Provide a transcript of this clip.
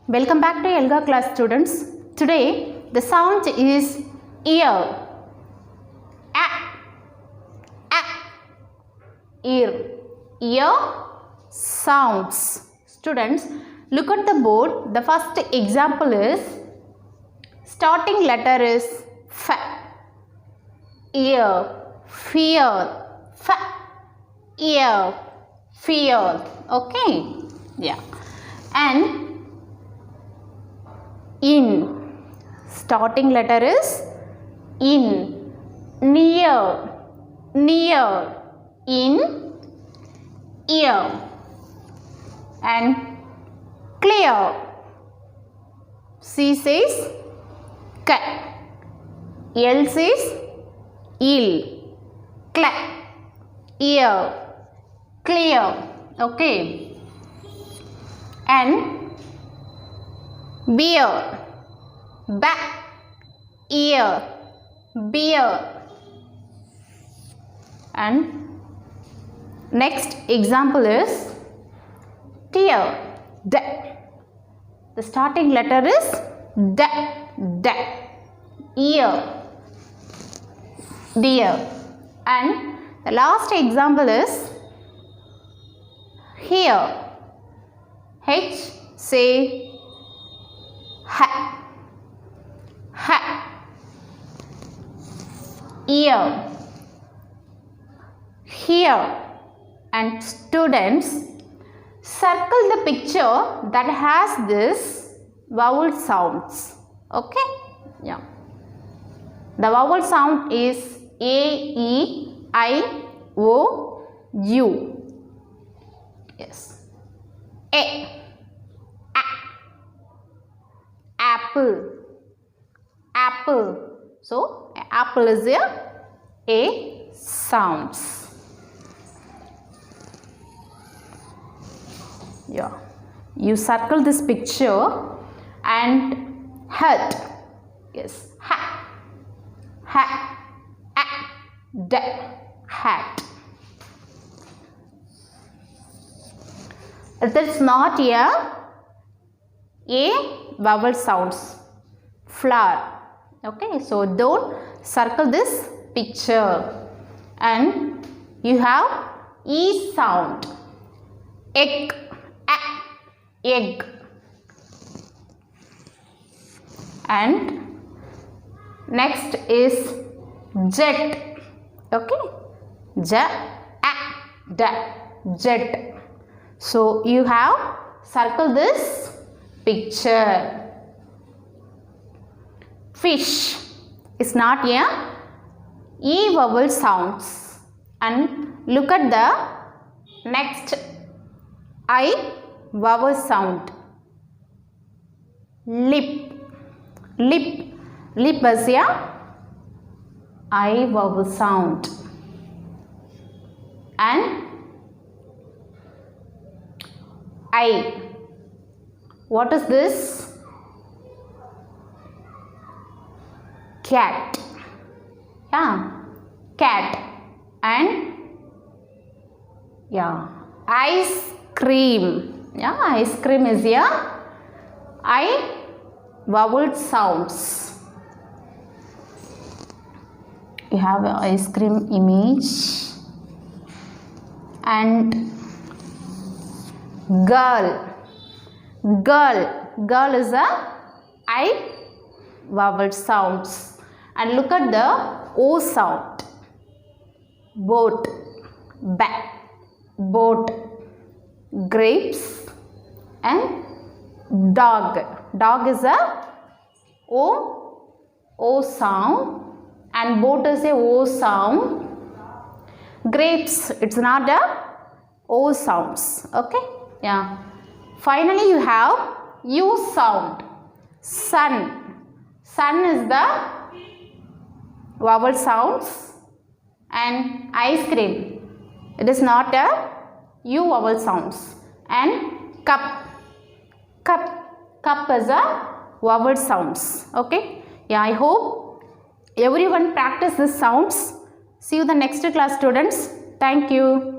Welcome back to Elga class students. Today the sound is ear. Ear. Ear sounds. Students, look at the board. The first example is starting letter is F. Ear. Fear. F. Ear. Fear. Okay. Yeah. And in. Starting letter is in. Near. Near. In. Ear. And clear. C says K. L says ill. Cl. Ear. Clear. Okay. And beer. Back. Ear. Beer. And next example is tear. D. The starting letter is D. D. Ear. Deer. And the last example is here. H. Say ha. Ha. Ear. Here. And students, circle the picture that has this vowel sounds. Okay? Yeah. The vowel sound is A, E, I, O, U. Yes. A. Apple. Apple. So, apple is a sounds. Yeah. You circle this picture and hat. Yes. Ha. Ha. A. D. Hat. It is not a vowel sounds. Flower. Okay. So, don't circle this picture. And you have E sound. Egg. Egg. And next is jet. Okay. Jet. So you have circle this picture. Fish is not a E vowel sounds. And look at the next I vowel sound. Lip. Lip is a I vowel sound. And I. What is this? Cat. Yeah. Cat. And yeah. Ice cream. Yeah, ice cream is a I vowel sounds. You have an ice cream image. And girl. Girl is a I vowel sounds. And look at the O sound. Boat. Boat. Grapes. And dog. Dog is a O sound. And boat is a O sound. Grapes, it's not a O sounds. Okay? Yeah. Finally, you have U sound. Sun. Sun is the vowel sounds. And ice cream, it is not a U vowel sounds. And cup. Cup is a vowel sounds. Okay? Yeah, I hope everyone practice these sounds. See you the next class, students. Thank you.